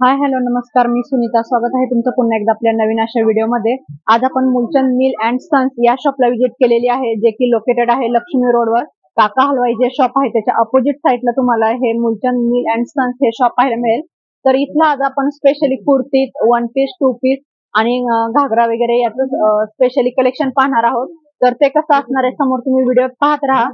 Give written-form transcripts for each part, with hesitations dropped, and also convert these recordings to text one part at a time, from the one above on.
Hi hello नमस्कार, मी सुनीता. स्वागत आहे तुमचं पुन्हा एकदा आपल्या नवीन अशा व्हिडिओमध्ये. आज आपण मूलचंद मिल अँड सन्स या शॉपला व्हिजिट केलेली आहे, जे की लोकेटेड आहे लक्ष्मी रोडवर. काका हलवाई जे शॉप आहे त्याच्या अपोजिट साईडला तुम्हाला हे मूलचंद मिल अँड सन्स हे शॉप पाहायला मिळेल. तर इथलं आज आपण specially kurtis, one piece, two piece आणि घागरा वगैरे याचं स्पेशली कलेक्शन पाहणार आहोत. तर ते कसं असणार आहे समोर तुम्ही व्हिडिओ पाहत राहा.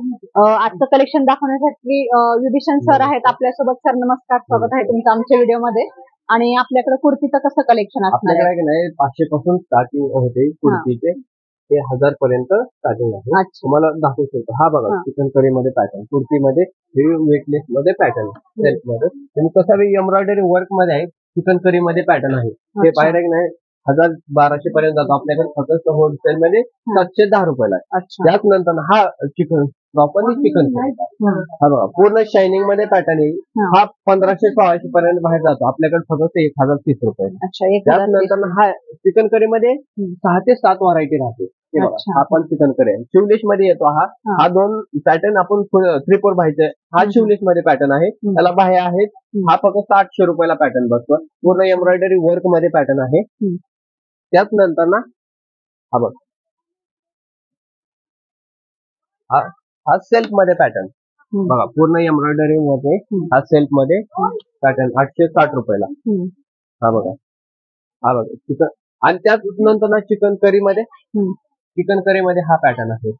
आजचं कलेक्शन दाखवण्यासाठी विभीषण सर आहेत आपल्यासोबत. सर नमस्कार, स्वागत आहे तुमचं आमच्या व्हिडिओमध्ये. आणि आपल्याकडे कुर्तीचं कसं कलेक्शन असणार आहे? नाही 500 पासून स्टार्टिंग होते कुर्तीचे, ते 1000 पर्यंत स्टार्टिंग आहे. तुम्हाला दाखवू शकतो. हा बघा, चिकन करी मध्ये पॅटर्न, कुर्तीमध्ये वेटलेस मध्ये पॅटर्न, सेल्फ मध्ये तुम्ही कसा एम्ब्रॉयडरी वर्क मध्ये आहे. चिकन करी मध्ये पॅटर्न आहे, ते पाहिजे की नाही 1000-1200 पर्यंत जातो. आपल्याकडे फक्त होलसेल मध्ये 710 रुपयाला आहे. त्यानंतर हा चिकन प्रॉपरली चिकन हा बघा पूर्ण शायनिंग मध्ये पॅटर्न येईल. हा 1500-1600 पर्यंत बाहेर जातो. आपल्याकडे फक्त 1030 रुपये. त्यानंतर हा चिकन करी मध्ये 6 ते 7 व्हरायटी राहते. हा पण चिकन करी आहे. शिवलेश मध्ये येतो. हा 2 पॅटर्न आपण 3-4 बाहेरचे. हा शिवलेश मध्ये पॅटर्न आहे, त्याला बाह्य आहेत. हा फक्त 800 रुपयाला पॅटर्न बसतो. पूर्ण एम्ब्रॉयडरी वर्क मध्ये पॅटर्न आहे. त्यानंतर ना हा बघ, हा सेल्फ मध्ये पॅटर्न बघा, पूर्ण एम्ब्रॉयडरी मध्ये हा सेल्फ मध्ये पॅटर्न 860 रुपयाला. हा बघा, हा बघा चिकन. आणि त्यानंतर ना चिकन करी मध्ये हा पॅटर्न आहे.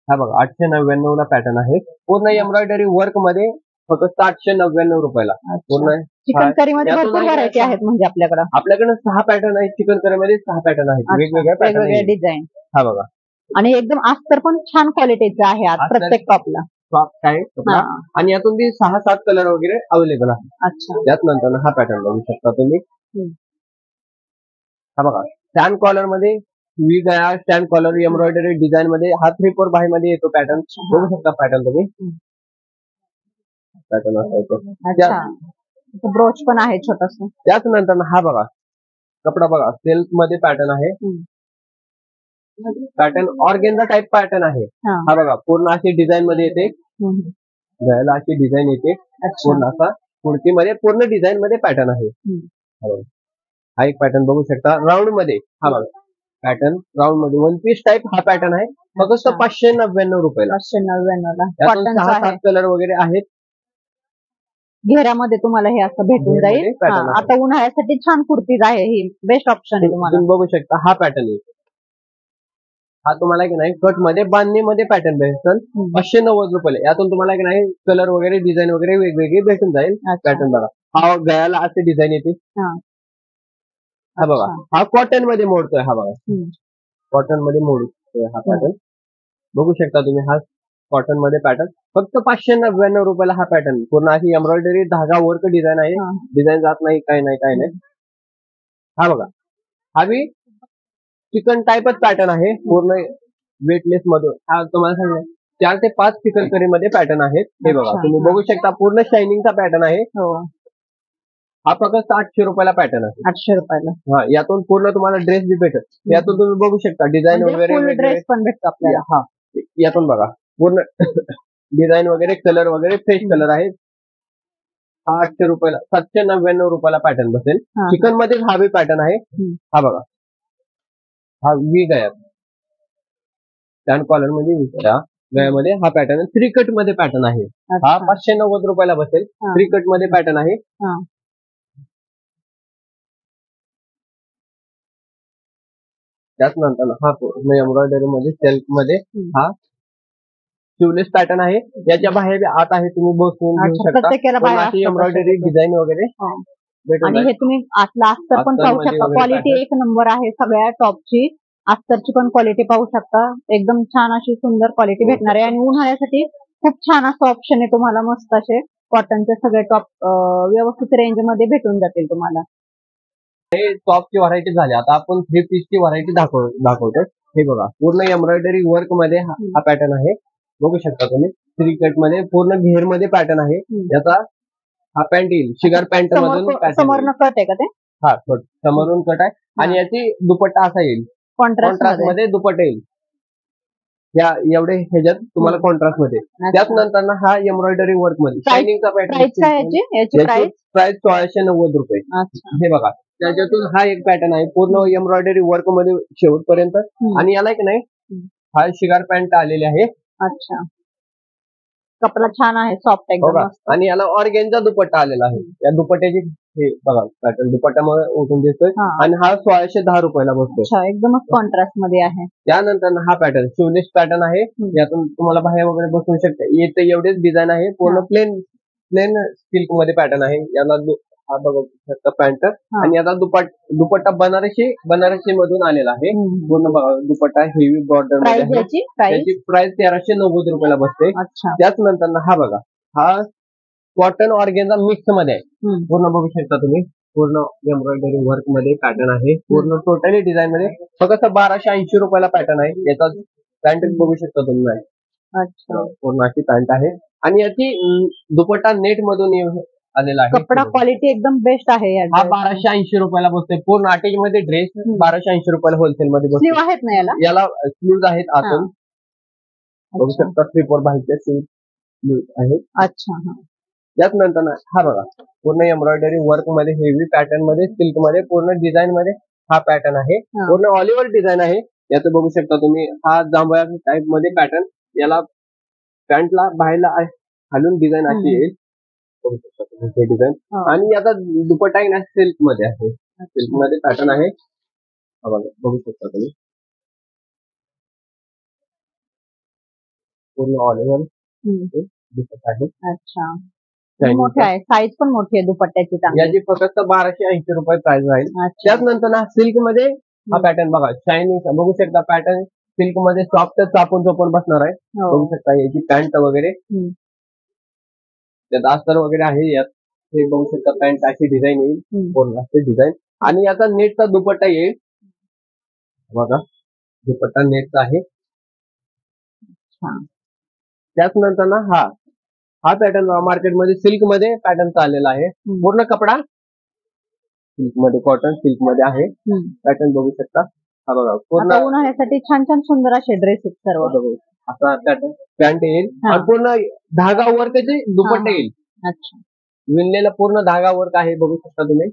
हा बघा 899 ला पॅटर्न आहे. पूर्ण एम्ब्रॉयडरी वर्क मध्ये फक्त 899 रुपयाला. पूर्ण चिकन करी मध्ये भरपूर व्हरायटी आहेत. म्हणजे आपल्याकडे 6 पॅटर्न आहेत. चिकन करी मध्ये 6 पॅटर्न आहेत, वेगवेगळ्या डिझाईन. हा बघा, आणि एकदम अस्तर पण छान क्वालिटीचं आहे आज प्रत्येक टॉपला. सॉफ्ट आहे आणि यातून बी 6-7 कलर वगैरे अवेलेबल आहे. त्यानंतर हा पॅटर्न बघू शकता तुम्ही. हा बघा, स्टँड कॉलर मध्ये वी गया, स्टँड कॉलर एम्ब्रॉयडरी डिझाईन मध्ये हा 3-4 बाय मध्ये येतो पॅटर्न. बघू शकता पॅटर्न तुम्ही. पॅटर्न असायचं. ब्रोच पण आहे छोटस. त्यानंतर हा बघा कपडा बघा, सेल्फ मध्ये पॅटर्न आहे. पॅटर्न ऑर्गेन्झा टाइप पॅटर्न आहे. हा बघा पूर्ण अशी डिझाईन मध्ये येते. गळ्याला अशी डिझाईन येते पूर्ण असा. कुर्तीमध्ये पूर्ण डिझाईन मध्ये पॅटर्न आहे. हा एक पॅटर्न बघू शकता राऊंड मध्ये. हा बघा पॅटर्न राऊंड मध्ये वन पीस टाइप हा पॅटर्न आहे. फक्त 599 रुपयाला. 599 ला 6-7 कलर वगैरे आहेत. घेऱ्यामध्ये तुम्हाला हे असं भेटून जाईल. आता उन्हाळ्यासाठी छान कुर्तीज आहे, ही बेस्ट ऑप्शन आहे तुम्हाला. तुम्ही बघू शकता हा पॅटर्न आहे. हा तुम्हाला की नाही कट मध्ये बांधणी मध्ये पॅटर्न भेटेल 590 रुपये. यातून तुम्हाला की नाही कलर वगैरे डिझाईन वगैरे वेगवेगळी भेटून जाईल. पॅटर्न बघा, हा गळ्याला असे डिझाईन येते. हा बघा, हा कॉटन मध्ये मोडतोय. हा बघा कॉटन मध्ये मोडतोय हा पॅटर्न. बघू शकता तुम्ही. हा कॉटन मध्ये पॅटर्न फक्त 599 रुपयाला. हा पॅटर्न पूर्ण अशी एम्ब्रॉयडरी धागा वर्क डिझाईन आहे. डिझाईन जात नाही, काय नाही. हा बघा, हा बी चिकन टाइपच पॅटर्न आहे, पूर्ण वेटलेस मधून. हा तुम्हाला सांगेल 4 ते 5 चिकन करी मध्ये पॅटर्न आहेत. हे बघा तुम्ही बघू शकता पूर्ण शायनिंगचा पॅटर्न आहे. हा फक्त 800 रुपयाला पॅटर्न आहे. 800 रुपयाला. हा, यातून पूर्ण तुम्हाला ड्रेस बी भेटेल. यातून तुम्ही बघू शकता डिझाईन वगैरे ड्रेस पण भेटतो आपल्याला. हा, यातून बघा पूर्ण डिझाईन वगैरे कलर वगैरे फ्रेश कलर आहेत. हा 800 रुपयाला 799 रुपयाला पॅटर्न बसेल. चिकन मध्ये हा बी पॅटर्न आहे. हा बघा, हा वी गया स्टँड कॉलर मध्ये वी गया गळ्यामध्ये हा पॅटर्न 3 कट मध्ये पॅटर्न आहे. हा 590 रुपयाला बसेल. 3 कट मध्ये पॅटर्न आहे. त्यानंतर हा पूर्ण एम्ब्रॉयडरी मध्ये सेल्फ मध्ये हा शिवलेस पॅटर्न आहे. याच्या बाहेर आत आहे, तुम्ही बसून घेऊ शकता. एम्ब्रॉयडरी डिझाईन वगैरे. आणि हे तुम्ही आतला अस्तर पण पाहू शकता. क्वालिटी एक नंबर आहे सगळ्या टॉपची. अस्तरची पण क्वालिटी पाहू शकता. एकदम छान अशी सुंदर क्वालिटी भेटणार आहे. आणि उन्हाळ्यासाठी खूप छान असं ऑप्शन आहे तुम्हाला. मस्त असे कॉटनचे सगळे टॉप व्यवस्थित रेंज मध्ये भेटून जातील तुम्हाला. हे टॉपची व्हरायटी झाली. आता आपण 3 पीसची व्हरायटी दाखवतो. हे बघा पूर्ण एम्ब्रॉयडरी वर्क मध्ये हा पॅटर्न आहे. बघू शकता तुम्ही. 3 कट मध्ये पूर्ण घेर मध्ये पॅटर्न आहे. याचा हा पॅन्ट येईल शिगार पॅन्ट मधून. समोरनं कट आहे का ते? हा कट समोरून कट आहे. आणि याची दुपट्टा असा येईल, कॉन्ट्रास्ट मध्ये दुपट्टा येईल. या एवढे ह्याच्यात तुम्हाला कॉन्ट्रास्ट मध्ये. त्याच नंतर हा एम्ब्रॉयडरी वर्क मध्ये शायनिंगचा पॅटर्न प्राइस 1690 रुपये. हे बघा, त्याच्यातून हा एक पॅटर्न आहे पूर्ण एम्ब्रॉयडरी वर्क मध्ये शेवटपर्यंत. आणि याला एक नाही हा शिगार पॅन्ट आलेले आहे. अच्छा, कपडा छान आहे, सॉफ्ट एकदम. आणि याला ऑर्गेन्झा दुपट्टा आलेला आहे. या दुपट्ट्याची हे बघा पॅटर्न दुपट्ट्यामुळे उठून दिसतोय. आणि हा 1610 रुपयाला बसतोय. एकदमच कॉन्ट्रास्ट मध्ये आहे. त्यानंतर हा पॅटर्न शिवलेस पॅटर्न आहे. यातून तुम्हाला बाहेर वगैरे बसवू शकता. येते एवढेच डिझाईन आहे. पूर्ण प्लेन सिल्क मध्ये पॅटर्न आहे. याला हा बघू शकता पॅन्ट. आणि याचा दुपट्टा बनारसी मधून आलेला आहे. पूर्ण दुपट्टा हेवी बॉर्डर मध्ये आहे. त्याची प्राइस 1390 रुपयाला बसते. त्याच नंतर हा बघा, हा कॉटन ऑर्गेन्झा मिक्स मध्ये आहे. पूर्ण बघू शकता तुम्ही, पूर्ण एम्ब्रॉयडरी वर्क मध्ये पॅटर्न आहे. पूर्ण टोटली डिझाईन मध्ये फक्त 1280 रुपयाला पॅटर्न आहे. याचा पॅन्ट बघू शकता तुम्ही. पूर्ण अशी पॅन्ट आहे. आणि याची दुपट्टा नेट मधून आलेला आहे. कपडा क्वालिटी एकदम बेस्ट आहे. हा 1280 रुपयाला बसतोय. पूर्ण अटॅच मध्ये ड्रेस 1280 रुपयाला होलसेल मध्ये बसतो. स्लीव आहेत ना याला स्लीव्ह आहेत आतून बघू शकता. 3/4 बाहेरचे स्लीव्ह आहेत. अच्छा. त्याच नंतर हा बघा, पूर्ण एम्ब्रॉयडरी वर्क मध्ये हेवी पॅटर्न मध्ये सिल्क मध्ये पूर्ण डिझाईन मध्ये हा पॅटर्न आहे. पूर्ण ऑल ओव्हर डिझाईन आहे. याचं बघू शकता तुम्ही. हा जांभळ्या टाइप मध्ये पॅटर्न. याला पॅन्टला बाहेरला घालून डिझाईन अशी येईल बघू शकता तुम्ही डिझाईन. आणि याचा दुपट्टा आहे ना सिल्क मध्ये आहे. सिल्क मध्ये पॅटर्न आहे. बघू शकता तुम्ही, पूर्ण ऑल ओव्हर दिसत आहे. अच्छा, मोठे आहे, साईज पण मोठी आहे दुपट्ट्याची. याची फक्त 1280 रुपये प्राइस राहील. त्याच नंतर सिल्क मध्ये हा पॅटर्न बघा, शायनिंग बघू शकता. पॅटर्न सिल्क मध्ये सॉफ्ट चापून बसणार आहे. बघू शकता याची पॅन्ट वगैरे त्यात अस्तर वगैरे आहे. यात हे बघू शकता पॅन्ट अशी डिझाईन येईल. पूर्ण अशी डिझाईन. आणि याचा नेटचा दुपट्टा येईल बघा, दुपट्टा नेटचा आहे. त्याच नंतर हा पॅटर्न मार्केटमध्ये सिल्क मध्ये पॅटर्न चाललेला आहे. पूर्ण कपडा सिल्क मध्ये, कॉटन सिल्क मध्ये आहे. पॅटर्न बघू शकता. हा बघा, पूर्ण उन्हाळ्यासाठी छान छान सुंदर असे ड्रेसेस सर्व. असा पॅटर्न पॅन्ट येईल. आणि पूर्ण धागा वर्कचे दुपट्टे येईल. अच्छा, विणलेला पूर्ण धागा वर्क आहे. बघू शकता तुम्ही.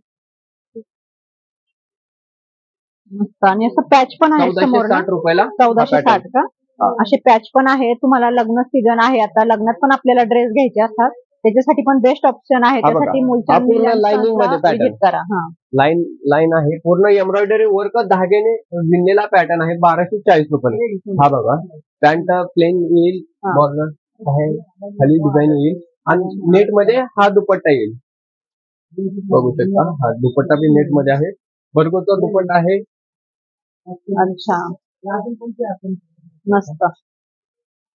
आणि असं पॅच पण आहे. 1460 रुपयाला 1460 का? असे पॅच पण आहे. तुम्हाला लग्न सीझन आहे आता, लग्नात पण आपल्याला ड्रेस घ्यायचे असतात, त्याच्यासाठी पण बेस्ट ऑप्शन आहे. त्यासाठी पूर्ण लाईनिंग मध्ये पॅटर्न करा. लाईन आहे. पूर्ण एम्ब्रॉयडरी वर्क धाग्याने विणलेला पॅटर्न आहे. 1240 रुपये. हा बघा, पॅन्ट प्लेन येईल. बॉर्डर बाहेर खाली डिझाईन येईल. आणि नेट मध्ये हा दुपट्टा येईल. बघू शकता, हा दुपट्टा बी नेट मध्ये आहे. भरगोचा दुपट्टा आहे. अच्छा, मस्त.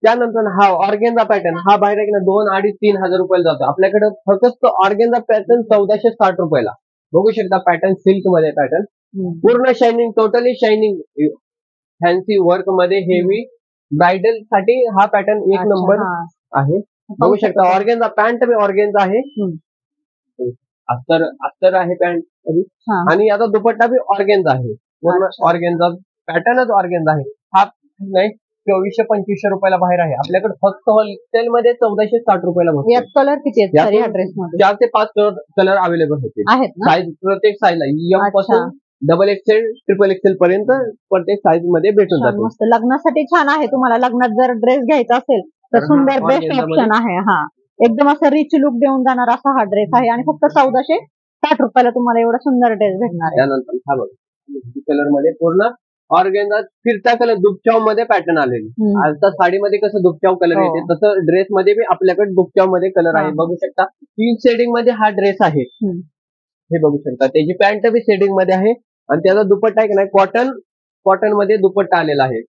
त्यानंतर हा ऑर्गेन्झा पॅटर्न. हा बाहेर एक ना 2,500-3 हजार रुपयाला जातो. आपल्याकडे फक्त ऑर्गेन्झा पॅटर्न 1460 रुपयाला. बघू शकता पॅटर्न सिल्क मध्ये पॅटर्न. पूर्ण shining, totally shining, fancy work मध्ये हेवी ब्रायडल साठी हा पॅटर्न एक नंबर आहे. बघू शकता ऑर्गेन्झा पॅन्ट बी ऑर्गेन्झा आहे. अस्तर आहे पॅन्ट. आणि याचा दुपट्टा बी ऑर्गेन्झा आहे. पूर्ण ऑर्गेन्झा पॅटर्नच ऑर्गेन्झा आहे. हा नाही 2400-2500 रुपयाला बाहेर आहे. आपल्याकडे फक्त होलसेल मध्ये 1460 रुपयाला बसतो. यात कलर किती आहेत या ड्रेस मध्ये? 4 ते 5 कलर अवेलेबल होते. साईज प्रत्येक साईजला एम पासून XXL, XXL पर्यंत प्रत्येक साईज मध्ये भेटून जातो. मस्त, लग्नासाठी छान आहे. तुम्हाला लग्नात जर ड्रेस घ्यायचा असेल तर सुंदर बेस्ट ऑप्शन आहे. हा एकदम असं रिच लुक देऊन जाणार असा हा ड्रेस आहे. आणि फक्त 1460 रुपयाला तुम्हाला एवढा सुंदर ड्रेस भेटणार आहे. त्यानंतर हा बघा, कलर मध्ये पूर्ण ऑर्गेन्झा फिरता कलर दुपचाव मध्ये पॅटर्न आलेले. आता साडीमध्ये कसं दुपचाव कलर येते, तसं ड्रेस मध्ये बी आपल्याकडे दुपचाव मध्ये कलर आहे. बघू शकता 3 शेडिंग मध्ये हा ड्रेस आहे. हे बघू शकता. त्याची पॅन्ट बी शेडिंग मध्ये आहे. आणि त्याचा दुपट्टा आहे की नाही कॉटन मध्ये दुपट्टा आलेला आहे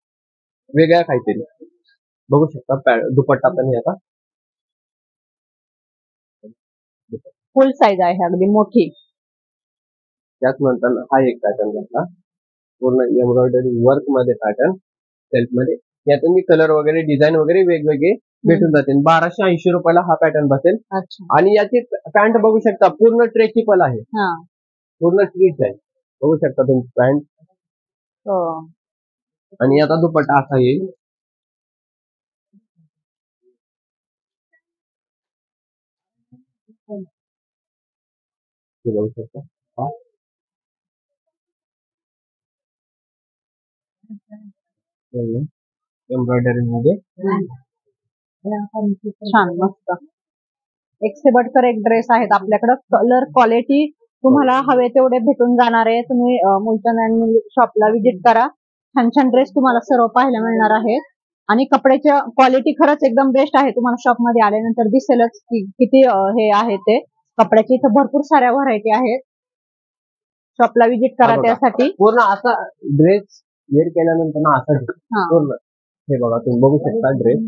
वेगळ्या काहीतरी. बघू शकता दुपट्टा पण याचा फुल साईज आहे, अगदी मोठी. त्याच नंतर हा एक पॅटर्न घेतला. पूर्ण एम्ब्रॉयडरी वर्क मध्ये पॅटर्न सेल्फ मध्ये. यातून मी कलर वगैरे डिझाईन वगैरे वेगवेगळे भेटून जातील. 1280 रुपयाला हा पॅटर्न बसेल. आणि याची पॅन्ट बघू शकता पूर्ण स्ट्रेचेबल आहे. पूर्ण स्ट्रेच आहे. बघू शकता तुम्ही पॅन्ट. आणि याचा दुपट्टा असा येईल. हे बघू शकता एम्ब्रॉयडरी मध्ये छान मस्त एक से बढ़कर एक ड्रेस आहेत आपल्याकडे. कलर क्वालिटी तुम्हाला हवे तेवढे भेटून जाणार आहे. तुम्ही मुलचंद अँड मिल शॉपला व्हिजिट करा. छान छान ड्रेस तुम्हाला सर्व पाहायला मिळणार आहेत आणि कपड्याच्या क्वालिटी खरंच एकदम बेस्ट आहे. तुम्हाला शॉप मध्ये आल्यानंतर दिसेलच की किती हे आहे ते कपड्याची. इथं भरपूर साऱ्या व्हरायटी आहेत. शॉपला व्हिजिट करा त्यासाठी. पूर्ण असा ड्रेस वेअर केल्यानंतर ना असा पूर्ण हे बघा तुम्ही बघू शकता ड्रेस.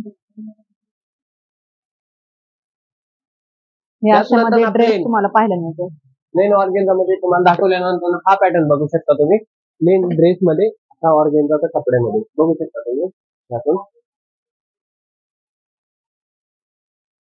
हे अशामध्ये ड्रेस तुम्हाला पाहायला मिळतो. प्लेन ऑर्गेन्झा मध्ये तुम्हाला दाखवल्यानंतर हा पॅटर्न बघू शकता तुम्ही. प्लेन ड्रेस मध्ये असा ऑर्गेन्झाच्या कपड्यामध्ये बघू शकता तुम्ही.